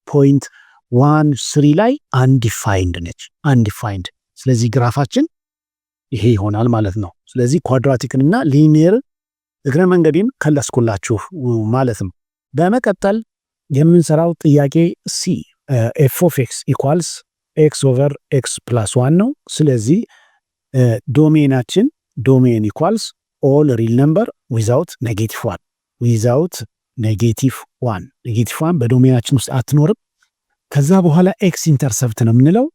1 3 ላይ አንዲፋይንድ ነች። ስለዚህ ግራፋችን ይሄ ይሆናል ማለት ነው። ስለዚህ ኳድራቲክንና ሊኒየር እግረ መንገዴን ከለስኩላችሁ ማለት ነው። በመቀጠል የምንሰራው ጥያቄ ሲ ኤፍ ኦፍ ኤክስ ኢኳልስ ኤክስ ኦቨር ኤክስ ፕላስ 1 ነው። ስለዚህ ዶሜን ኢኳልስ ኦል ሪል ነምበር ዊዛውት ኔጌቲቭ 1 በዶሜናችን ውስጥ አትኖርም። ከዛ በኋላ ኤክስ ኢንተርሰፕት ነው የምንለው።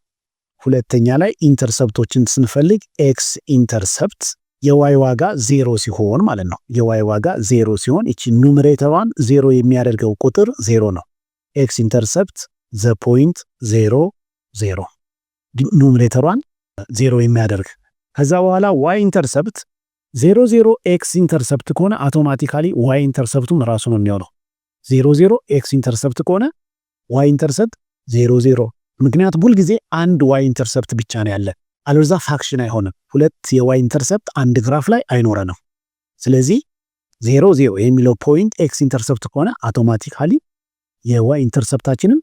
ሁለተኛ ላይ ኢንተርሰፕቶችን ስንፈልግ ኤክስ ኢንተርሰፕት የዋይ ዋጋ 0 ሲሆን ማለት ነው። የዋይ ዋጋ 0 ሲሆን እቺ ኑሜሬተሯን 0 የሚያደርገው ቁጥር 0 ነው። ኤክስ ኢንተርሰፕት ዘ ፖይንት 0 0 ኑሜሬተሯን 0 የሚያደርግ። ከዛ በኋላ ዋይ ኢንተርሰፕት 0 0 ኤክስ ኢንተርሰፕት ከሆነ አውቶማቲካሊ ዋይ ኢንተርሰፕቱም ራሱ ነው የሚሆነው 0 0 ኤክስ ኢንተርሰፕት ከሆነ ዋይ ኢንተርሰፕት 0 0። ምክንያቱም ሁል ጊዜ አንድ ዋይ ኢንተርሰፕት ብቻ ነው ያለ፣ አለዛ ፋክሽን አይሆንም። ሁለት የዋይ ኢንተርሰፕት አንድ ግራፍ ላይ አይኖረንም። ስለዚህ 0 0 የሚለው ፖይንት ኤክስ ኢንተርሰፕት ከሆነ አውቶማቲካሊ የዋይ ኢንተርሰፕታችንም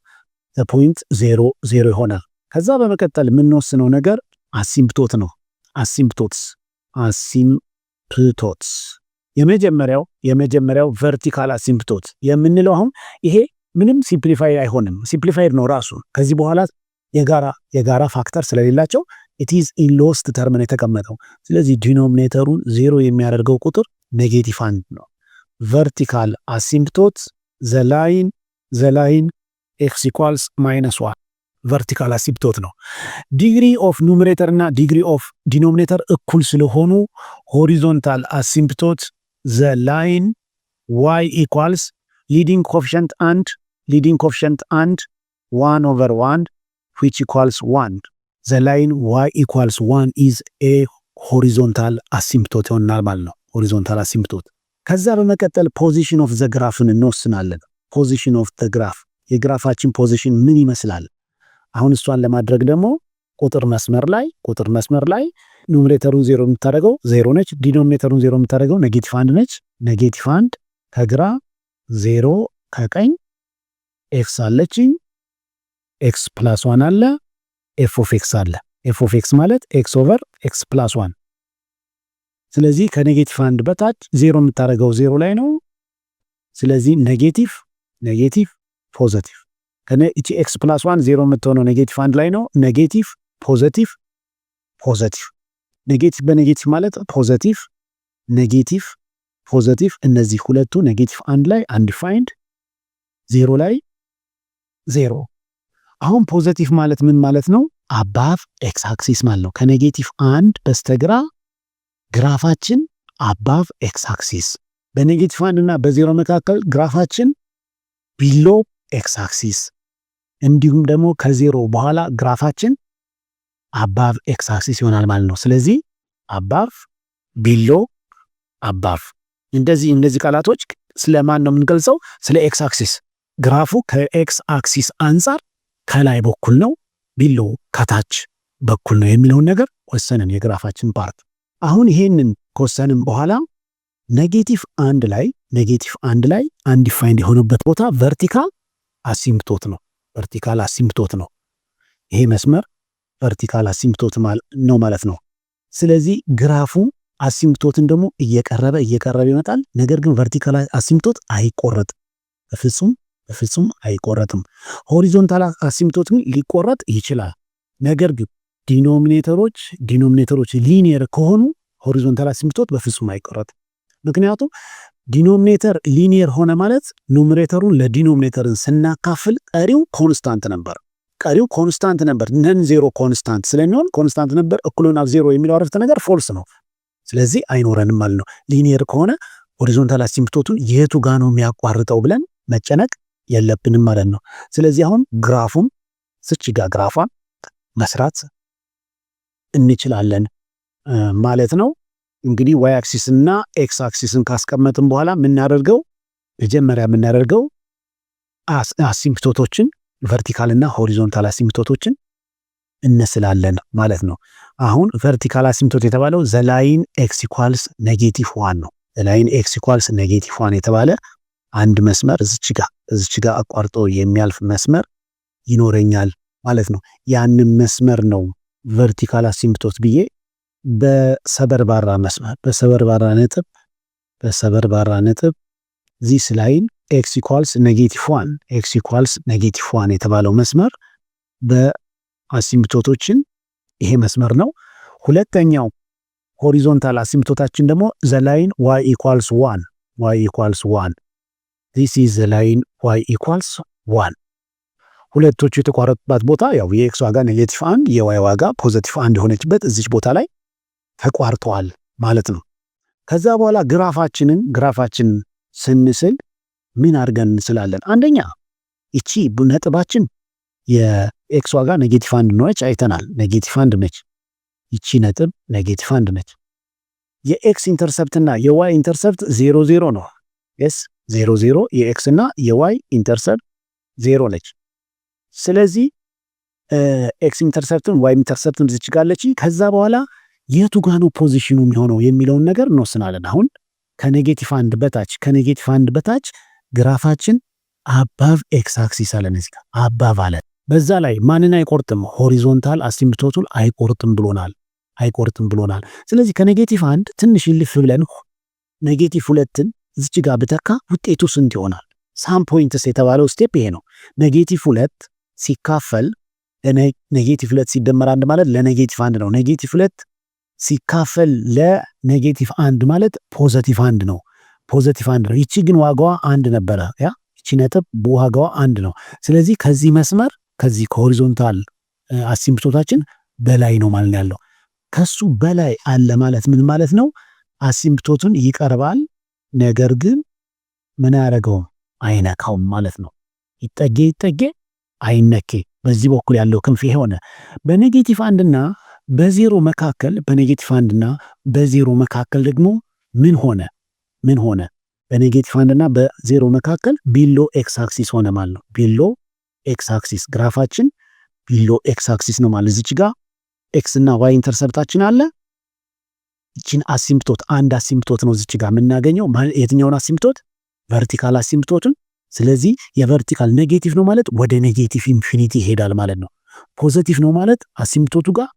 ፖይንት 0 0 ይሆናል። ከዛ በመቀጠል የምንወስነው ነገር አሲምፕቶት ነው። አሲምፕቶትስ የመጀመሪያው ቨርቲካል አሲምፕቶት የምንለው አሁን ይሄ ምንም ሲምፕሊፋይ አይሆንም፣ ሲምፕሊፋይድ ነው ራሱ። ከዚህ በኋላ የጋራ ፋክተር ስለሌላቸው it is in lowest term ነው የተቀመጠው። ስለዚህ ዲኖሚኔተሩን 0 የሚያደርገው ቁጥር ኔጌቲቭ 1 ነው። ቨርቲካል አሲምፕቶት the line x equals -1 ቨርቲካል አሲምፕቶት ነው። ዲግሪ ኦፍ ኑሜሬተር እና ዲግሪ ኦፍ ዲኖሚኔተር እኩል ስለሆኑ ሆሪዞንታል አሲምፕቶት the line y equals leading coefficient and 1/1 which equals 1. the line y equals 1 is a horizontal asymptote ይሆናል ማለት ነው። horizontal asymptote። ከዛ በመቀጠል ፖዚሽን ኦፍ ዘ ግራፍን እንወስናለን። ፖዚሽን ኦፍ ዘ ግራፍ የግራፋችን ፖዚሽን ምን ይመስላል? አሁን እሷን ለማድረግ ደግሞ ቁጥር መስመር ላይ ኑሜሬተሩን 0 የምታደርገው 0 ነች፣ ዲኖሚኔተሩን 0 የምታደርገው -1 ነች። -1 ከግራ 0 ከቀኝ ኤክስ አለችኝ፣ ኤክስ ፕላስ 1 አለ፣ ኤፍ ኦፍ ኤክስ አለ። ኤፍ ኦፍ ኤክስ ማለት ኤክስ ኦቨር ኤክስ ፕላስ 1። ስለዚህ ከ-1 በታች 0 የምታደርገው 0 ላይ ነው። ስለዚህ ኔጌቲቭ ፖዚቲቭ እቺ ኤክስ ፕላስ 1 0 የምትሆነው -1 ላይ ነው። ፖዚቲቭ ኔጌቲቭ በኔጌቲቭ ማለት ፖዚቲቭ እነዚህ ሁለቱ -1 ላይ አንዲፋይንድ 0 ላይ 0። አሁን ፖዚቲቭ ማለት ምን ማለት ነው? አባቭ ኤክስ አክሲስ ማለት ነው። ከ-1 በስተግራ ግራፋችን አባቭ ኤክስ አክሲስ፣ በ-1 እና በ0 መካከል ግራፋችን ቢሎ ኤክስ አክሲስ፣ እንዲሁም ደግሞ ከ0 በኋላ ግራፋችን አባቭ ኤክስ አክሲስ ይሆናል ማለት ነው። ስለዚህ አባቭ፣ ቢሎ፣ አባቭ እነዚህ ቃላቶች ስለማን ነው የምንገልጸው? ስለ ኤክስ አክሲስ። ግራፉ ከኤክስ አክሲስ አንጻር ከላይ በኩል ነው፣ ቢሎ ከታች በኩል ነው የሚለውን ነገር ወሰንን፣ የግራፋችን ፓርት። አሁን ይሄንን ከወሰንን በኋላ -1 ላይ አንዲፋይንድ የሆነበት ቦታ ቨርቲካል አሲምፕቶት ነው። ይሄ መስመር ቨርቲካል አሲምፕቶት ነው ማለት ነው። ስለዚህ ግራፉ አሲምፕቶትን ደግሞ እየቀረበ ይመጣል። ነገር ግን ቨርቲካል አሲምፕቶት አይቆረጥም፣ በፍጹም አይቆረጥም። ሆሪዞንታል አሲምፕቶት ግን ሊቆረጥ ይችላል። ነገር ግን ዲኖሚኔተሮች ሊኒየር ከሆኑ ሆሪዞንታል አሲምፕቶት በፍጹም አይቆረጥም። ምክንያቱም ዲኖሚኔተር ሊኒየር ሆነ ማለት ኑሜሬተሩን ለዲኖሚኔተርን ስናካፍል ቀሪው ኮንስታንት ነበር። ነን ዜሮ ኮንስታንት ስለሚሆን ኮንስታንት ነበር እኩልና 0 የሚለው አረፍተ ነገር ፎልስ ነው። ስለዚህ አይኖረንም ማለት ነው። ሊኒየር ከሆነ ሆሪዞንታል አሲምፕቶቱን የቱ ጋር ነው የሚያቋርጠው ብለን መጨነቅ የለብንም ማለት ነው። ስለዚህ አሁን ግራፏን መስራት እንችላለን ማለት ነው። እንግዲህ ዋይ አክሲስ እና ኤክስ አክሲስን ካስቀመጥን በኋላ መጀመሪያ የምናደርገው አሲምፕቶቶችን ቨርቲካል እና ሆሪዞንታል አሲምፕቶቶችን እንስላለን ማለት ነው። አሁን ቨርቲካል አሲምፕቶት የተባለው ዘ ላይን ኤክስ ኢኳልስ -1 ነው። ዘ ላይን ኤክስ ኢኳልስ -1 የተባለ አንድ መስመር እዚች ጋር አቋርጦ የሚያልፍ መስመር ይኖረኛል ማለት ነው። ያንን መስመር ነው ቨርቲካል አሲምፕቶት ብዬ በሰበርባራ መስመር በሰበርባራ ነጥብ ዚስ ላይን ኤክስ ኢኳልስ -1 የተባለው መስመር በአሲምፕቶቶችን ይሄ መስመር ነው። ሁለተኛው ሆሪዞንታል አሲምፕቶታችን ደግሞ ዘ ላይን ዋይ ኢኳልስ 1 ዚስ ኢዝ ዘ ላይን ዋይ ኢኳልስ 1። ሁለቶቹ የተቋረጡባት ቦታ ያው የኤክስ ዋጋ -1 የዋይ ዋጋ +1 የሆነችበት እዚች ቦታ ላይ ተቋርጠዋል ማለት ነው። ከዛ በኋላ ግራፋችን ስንስል ምን አድርገን እንስላለን? አንደኛ እቺ ነጥባችን የኤክስ ዋጋ -1 ነች አይተናል። -1 ነች። እቺ ነጥብ -1 ነች። የኤክስ ኢንተርሰፕት እና የዋይ ኢንተርሰፕት 0 ነው። ኤስ 0 የኤክስ እና የዋይ ኢንተርሰፕት 0 ነች። ስለዚህ ኤክስ ኢንተርሰፕትን ዋይ ኢንተርሰፕትን ዝችጋለች። ከዛ በኋላ የቱ ጋር ነው ፖዚሽኑ የሚሆነው የሚለውን ነገር እንወስናለን። አሁን ከ-1 በታች ግራፋችን አባቭ ኤክስ አክሲስ አለን። እዚህ ጋር አባቭ አለ። በዛ ላይ ማንን አይቆርጥም? ሆሪዞንታል አሲምፕቶቱን አይቆርጥም ብሎናል። ስለዚህ ከ-1 ትንሽ ልፍ ብለን ኔጌቲቭ 2ን እዚች ጋር ብተካ ውጤቱ ስንት ይሆናል? ሳም ፖይንትስ የተባለው ስቴፕ ይሄ ነው። ኔጌቲቭ 2 ሲካፈል ኔጌቲቭ 2 ሲደመር 1 ማለት ለኔጌቲቭ 1 ነው። ኔጌቲቭ 2 ሲካፈል ለኔጌቲቭ 1 ማለት ፖዘቲቭ 1 ነው። ፖዘቲቭ 1 ነው። ይቺ ግን ዋጋዋ 1 ነበረ። ይቺ ነጥብ በዋጋዋ 1 ነው። ስለዚህ ከዚህ መስመር ከዚህ ከሆሪዞንታል አሲምፕቶታችን በላይ ነው ማለት ያለው። ከሱ በላይ አለ ማለት ምን ማለት ነው? አሲምፕቶቱን ይቀርባል፣ ነገር ግን ምን ያደርገውም አይነካውም ማለት ነው። ይጠጌ አይነኬ። በዚህ በኩል ያለው ክንፍ ይሄ ሆነ። በኔጌቲቭ 1 እና በዜሮ መካከል በኔጌቲቭ 1 እና በዜሮ መካከል ደግሞ ምን ሆነ? በኔጌቲቭ 1 እና በዜሮ መካከል ቢሎ ኤክስ አክሲስ ሆነ ማለት ነው። ቢሎ ኤክስ አክሲስ ግራፋችን ቢሎ ኤክስ አክሲስ ነው ማለት። እዚች ጋር ኤክስ እና ዋይ ኢንተርሰፕታችን አለ። እቺን አሲምፕቶት አንድ አሲምፕቶት ነው እዚች ጋር የምናገኘው። የትኛውን አሲምፕቶት? ቨርቲካል አሲምፕቶትን። ስለዚህ የቨርቲካል ኔጌቲቭ ነው ማለት ወደ ኔጌቲቭ ኢንፊኒቲ ይሄዳል ማለት ነው። ፖዚቲቭ ነው ማለት አሲምፕቶቱ ጋር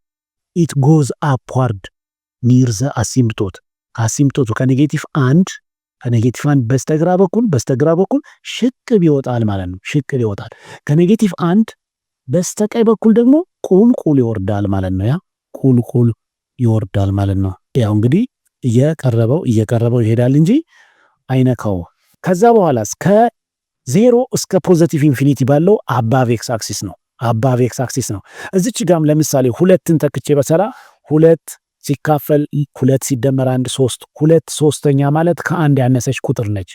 ኢት ጎዝ አፕዋርድ ኒር ዘ አሲምፕቶት። ከአሲምፕቶቱ ከኔጌቲቭ 1 በስተግራ በኩል ሽቅብ ይወጣል ማለት ነው። ሽቅብ ይወጣል። ከኔጌቲቭ 1 በስተቀኝ በኩል ደግሞ ቁልቁል ይወርዳል ማለት ነው። ያ ቁልቁል ይወርዳል ማለት ነው። ያው እንግዲህ እየቀረበው ይሄዳል እንጂ አይነካው። ከዛ በኋላ እስከ ዜሮ እስከ ፖዚቲቭ ኢንፊኒቲ ባለው አባቭ ኤክስ አክሲስ ነው። እዚች ጋም ለምሳሌ ሁለትን ተክቼ በሰላ 2 ሲካፈል 2 ሲደመር 1 3 2 ሶስተኛ ማለት ከአንድ ያነሰች ቁጥር ነች።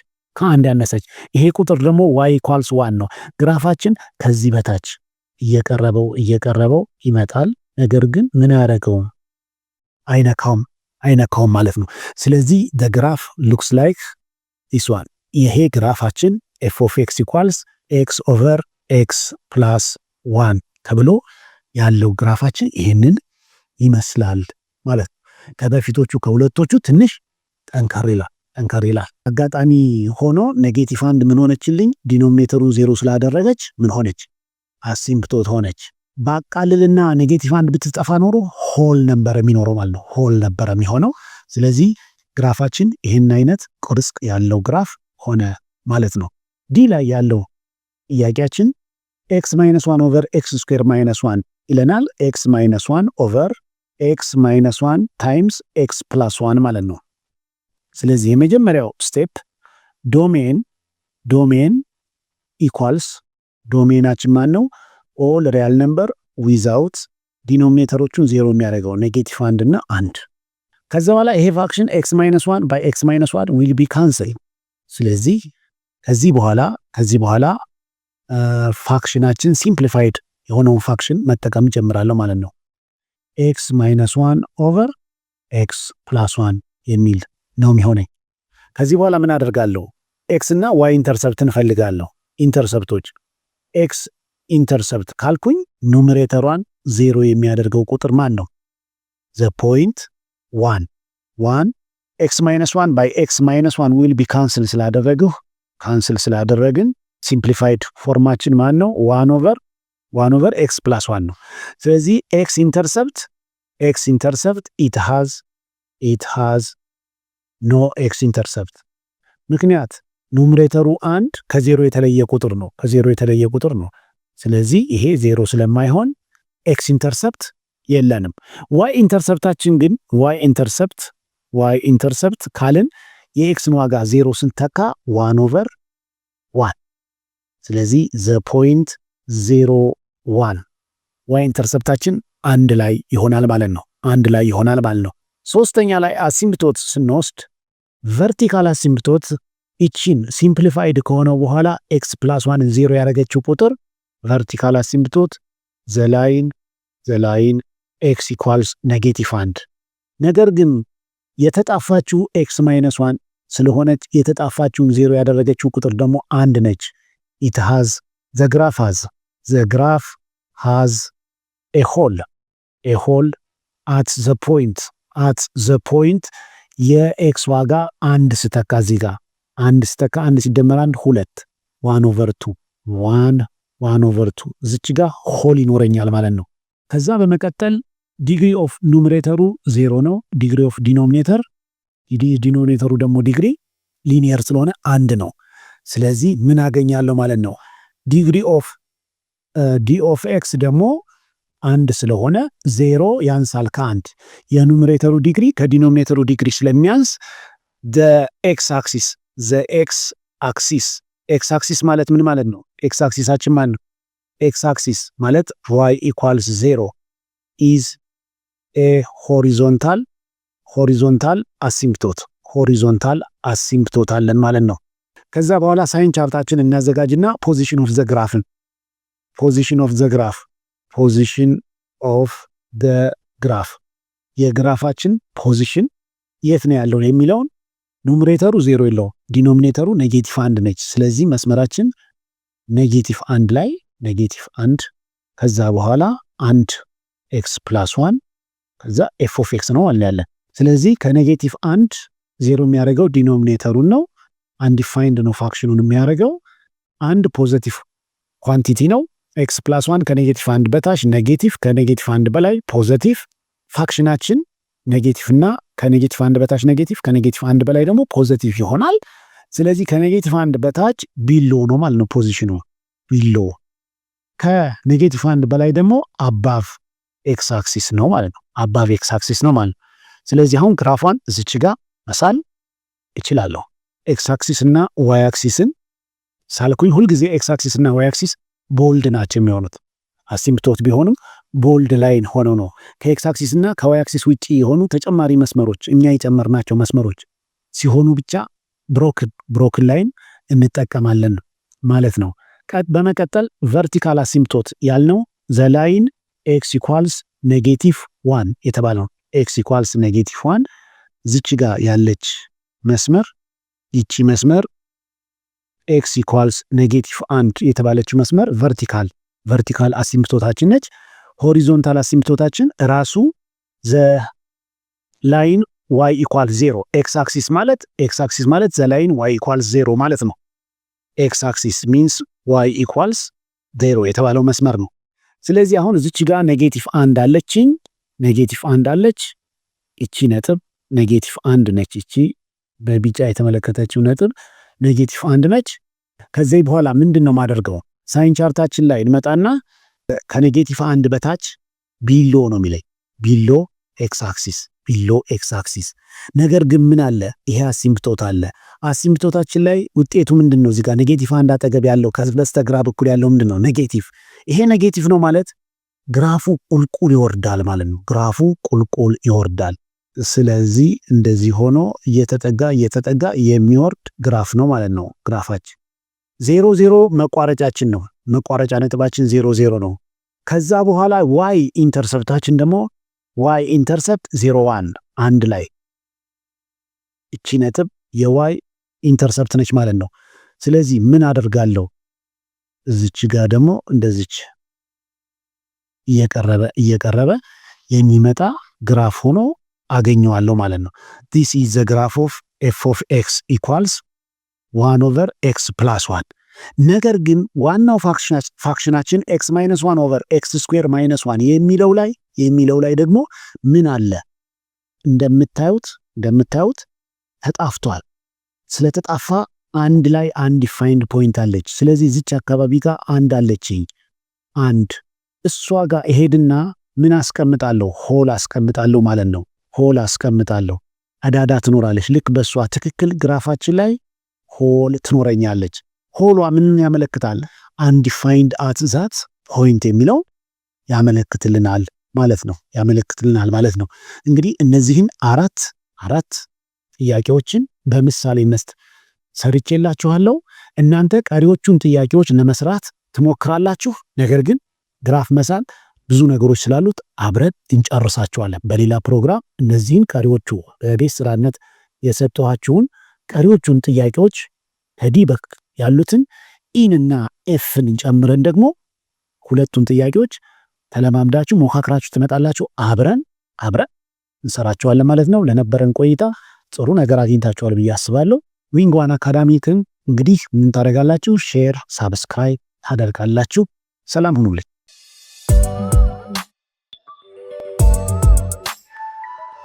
ይሄ ቁጥር ደግሞ y ኢኳልስ 1 ነው። ግራፋችን ከዚህ በታች እየቀረበው ይመጣል። ነገር ግን ምን ያደርገውም አይነካውም ማለት ነው። ስለዚህ the graph looks like this one። ይሄ ግራፋችን f of x equals x over x plus 1 ተብሎ ያለው ግራፋችን ይሄንን ይመስላል ማለት ነው። ከበፊቶቹ ከሁለቶቹ ትንሽ ጠንከር ይላል። አጋጣሚ ሆኖ ኔጌቲቭ 1 ምን ሆነችልኝ? ዲኖሚኔተሩ 0 ስላደረገች ምን ሆነች? አሲምፕቶት ሆነች። ባቃልልና ኔጌቲቭ 1 ብትጠፋ ኖሮ ሆል ነበር የሚኖረው ማለት ነው። ሆል ነበር የሚሆነው። ስለዚህ ግራፋችን ይሄን አይነት ቅርጽ ያለው ግራፍ ሆነ ማለት ነው። ዲ ላይ ያለው ጥያቄያችን x - 1 over x square minus 1 ይለናል። x - 1 over x - 1 times x plus 1 ማለት ነው። ስለዚህ የመጀመሪያው ስቴፕ ዶሜን ኢኳልስ ዶሜናችን ማን ነው? ኦል ሪያል ነምበር ዊዛውት ዲኖሚኔተሮቹን 0 የሚያደርገው ኔጌቲቭ 1 እና 1። ከዛ በኋላ ይሄ ፋክሽን x - 1 by x - 1 will be cancel። ስለዚህ ከዚህ በኋላ ፋክሽናችን ሲምፕሊፋይድ የሆነውን ፋክሽን መጠቀም ጀምራለሁ ማለት ነው። x - 1 over x plus 1 የሚል ነው የሚሆነኝ። ከዚህ በኋላ ምን አደርጋለሁ? x እና y ኢንተርሰፕትን ፈልጋለሁ። ኢንተርሰፕቶች x ኢንተርሰፕት ካልኩኝ ኑሜሬተሯን 0 የሚያደርገው ቁጥር ማን ነው? the point 1 x - 1 by x - 1 will be cancel ስላደረግን ሲምፕሊፋይድ ፎርማችን ማን ነው? 1 over x plus 1 ነው። ስለዚህ x ኢንተርሰፕት it has no x ኢንተርሰፕት። ምክንያት ኑሜሬተሩ 1 ከ0 የተለየ ቁጥር ነው። ስለዚህ ይሄ 0 ስለማይሆን x ኢንተርሰፕት የለንም። y ኢንተርሰፕታችን ግን y ኢንተርሰፕት ካልን የኤክስን ዋጋ 0 ስንተካ 1 over 1። ስለዚህ the point 0 1 y ኢንተርሰፕታችን አንድ ላይ ይሆናል ማለት ነው። ሶስተኛ ላይ አሲምፕቶት ስንወስድ ቨርቲካል አሲምፕቶት እቺን ሲምፕሊፋይድ ከሆነ በኋላ x plus 1 0 ያደረገችው ቁጥር ቨርቲካል አሲምፕቶት the line x equals -1። ነገር ግን የተጣፋችው x - 1 ስለሆነች የተጣፋችውን 0 ያደረገችው ቁጥር ደግሞ 1 ነች። the graph has a hole at the point የኤክስ ዋጋ 1 ስተካ እዚህ ጋር 1 ሲደመር 1 2 1 over 2 እዚች ጋር ሆል ይኖረኛል ማለት ነው። ከዛ በመቀጠል ዲግሪ ኦፍ ኑሜሬተሩ 0 ነው። ዲግሪ ኦፍ ዲኖሚኔተር ዲኖሚኔተሩ ደግሞ ዲግሪ ሊኒየር ስለሆነ አንድ ነው። ስለዚህ ምን አገኛለሁ ማለት ነው? ዲግሪ ኦፍ ዲ ኦፍ ኤክስ ደግሞ አንድ ስለሆነ 0 ያንሳል ከአንድ። የኑሜሬተሩ ዲግሪ ከዲኖሚኔተሩ ዲግሪ ስለሚያንስ ኤክስ አክሲስ ማለት ምን ማለት ነው? ኤክስ አክሲሳችን ማለት ነው። ኤክስ አክሲስ ማለት y ኢኳልስ 0 ኢዝ ኤ ሆሪዞንታል አሲምፕቶት አለን ማለት ነው። ከዛ በኋላ ሳይን ቻርታችን እናዘጋጅና ፖዚሽን ኦፍ ዘ ግራፍ የግራፋችን ፖዚሽን የት ነው ያለው የሚለውን ኑሜሬተሩ 0 የለው፣ ዲኖሚኔተሩ ኔጌቲቭ 1 ነች። ስለዚህ መስመራችን ኔጌቲቭ 1 ላይ ኔጌቲቭ 1 ከዛ በኋላ 1 ኤክስ ፕላስ 1 ከዛ ኤፍ ኦፍ ኤክስ ነው ያለን። ስለዚህ ከኔጌቲቭ 1 0 የሚያደርገው ዲኖሚኔተሩን ነው። አንዲፋይንድ ነው ፋክሽኑን የሚያደርገው። አንድ ፖዚቲቭ ኳንቲቲ ነው። ኤክስ ፕላስ 1 ከኔጌቲቭ 1 በታች ኔጌቲቭ፣ ከኔጌቲቭ 1 በላይ ፖዚቲቭ። ፋክሽናችን ኔጌቲቭ እና ከኔጌቲቭ 1 በታች ኔጌቲቭ፣ ከኔጌቲቭ 1 በላይ ደግሞ ፖዚቲቭ ይሆናል። ስለዚህ ከኔጌቲቭ 1 በታች ቢሎ ነው ማለት ነው ፖዚሽኑ ቢሎ። ከኔጌቲቭ 1 በላይ ደግሞ አባቭ ኤክስ አክሲስ ነው ማለት ነው። አባቭ ኤክስ አክሲስ ነው ማለት ነው። ስለዚህ አሁን ግራፏን እዚች ጋር መሳል እችላለሁ። ኤክስ አክሲስ እና ዋይ አክሲስን ሳልኩኝ ሁልጊዜ ኤክስ አክሲስ እና ዋይ አክሲስ ቦልድ ናቸው የሚሆኑት። አሲምፕቶት ቢሆንም ቦልድ ላይን ሆኖ ነው። ከኤክስ አክሲስ እና ከዋይ አክሲስ ውጪ የሆኑ ተጨማሪ መስመሮች እኛ የጨመርናቸው መስመሮች ሲሆኑ ብቻ ብሮክን ላይን እንጠቀማለን ማለት ነው። በመቀጠል ቨርቲካል አሲምፕቶት ያልነው ዘላይን ኤክስ ኢኳልስ ኔጌቲቭ 1 የተባለው ኤክስ ኢኳልስ ኔጌቲቭ 1 ዝች ጋር ያለች መስመር ይቺ መስመር ኤክስ ኢኳልስ ኔጌቲቭ 1 የተባለችው መስመር ቨርቲካል አሲምፕቶታችን ነች። ሆሪዞንታል አሲምፕቶታችን ራሱ ዘ ላይን ዋይ ኢኳል 0 ኤክስ አክሲስ ማለት ዘ ላይን ዋይ ኢኳል 0 ማለት ነው። ኤክስ አክሲስ ሚንስ ዋይ ኢኳልስ 0 የተባለው መስመር ነው። ስለዚህ አሁን እዚች ጋር ኔጌቲቭ 1 አለችኝ፣ እቺ ነጥብ ኔጌቲቭ 1 ነች። እቺ በቢጫ የተመለከተችው ነጥብ ኔጌቲቭ 1 ነች። ከዚህ በኋላ ምንድነው ማደርገው? ሳይን ቻርታችን ላይ እንመጣና ከኔጌቲቭ 1 በታች ቢሎ ነው የሚለኝ፣ ቢሎ ኤክስ አክሲስ። ነገር ግን ምን አለ? ይሄ አሲምፕቶት አለ። አሲምፕቶታችን ላይ ውጤቱ ምንድነው? እዚህ ጋር ኔጌቲቭ 1 አጠገብ ያለው ከበስተግራ በኩል ያለው ምንድነው? ኔጌቲቭ። ይሄ ኔጌቲቭ ነው ማለት ግራፉ ቁልቁል ይወርዳል ማለት ነው። ግራፉ ቁልቁል ይወርዳል። ስለዚህ እንደዚህ ሆኖ እየተጠጋ የሚወርድ ግራፍ ነው ማለት ነው። ግራፋችን 0 መቋረጫችን ነው። መቋረጫ ነጥባችን 0 ነው። ከዛ በኋላ ዋይ ኢንተርሰፕታችን ደግሞ ዋይ ኢንተርሰፕት 01 አንድ ላይ እቺ ነጥብ የዋይ ኢንተርሰፕት ነች ማለት ነው። ስለዚህ ምን አደርጋለሁ? እዚች ጋር ደግሞ እንደዚች እየቀረበ የሚመጣ ግራፍ ሆኖ አገኘዋለሁ ማለት ነው። this is the graph of f of x equals 1 over x plus 1። ነገር ግን ዋናው ፋክሽናችን x minus 1 over x square minus 1 የሚለው ላይ ደግሞ ምን አለ? እንደምታዩት ተጣፍቷል። ስለተጣፋ አንድ ላይ አንዲፋይንድ ፖይንት አለች። ስለዚህ እዚች አካባቢ ጋር አንድ አለችኝ። እሷ ጋር እሄድና ምን አስቀምጣለሁ? ሆል አስቀምጣለሁ ማለት ነው። ሆል አስቀምጣለሁ። አዳዳ ትኖራለች። ልክ በሷ ትክክል ግራፋችን ላይ ሆል ትኖረኛለች። ሆሏ ምን ያመለክታል? አንዲፋይንድ አት ዛት ፖይንት የሚለው ያመለክትልናል ማለት ነው። እንግዲህ እነዚህን አራት ጥያቄዎችን በምሳሌነት ሰርቼላችኋለሁ። እናንተ ቀሪዎቹን ጥያቄዎች ለመስራት ትሞክራላችሁ። ነገር ግን ግራፍ መሳል ብዙ ነገሮች ስላሉት አብረን እንጨርሳቸዋለን። በሌላ ፕሮግራም እነዚህን ቀሪዎቹ በቤት ስራነት የሰጠኋችሁን ቀሪዎቹን ጥያቄዎች ከዲበክ ያሉትን ኢንና ኤፍን ጨምረን ደግሞ ሁለቱን ጥያቄዎች ተለማምዳችሁ ሞካክራችሁ ትመጣላችሁ። አብረን እንሰራቸዋለን ማለት ነው። ለነበረን ቆይታ ጥሩ ነገር አግኝታችኋል ብዬ አስባለሁ። ዊንግ ዋን አካዳሚክን እንግዲህ ምን ታደርጋላችሁ? ሼር፣ ሳብስክራይብ ታደርጋላችሁ። ሰላም ሁኑልኝ።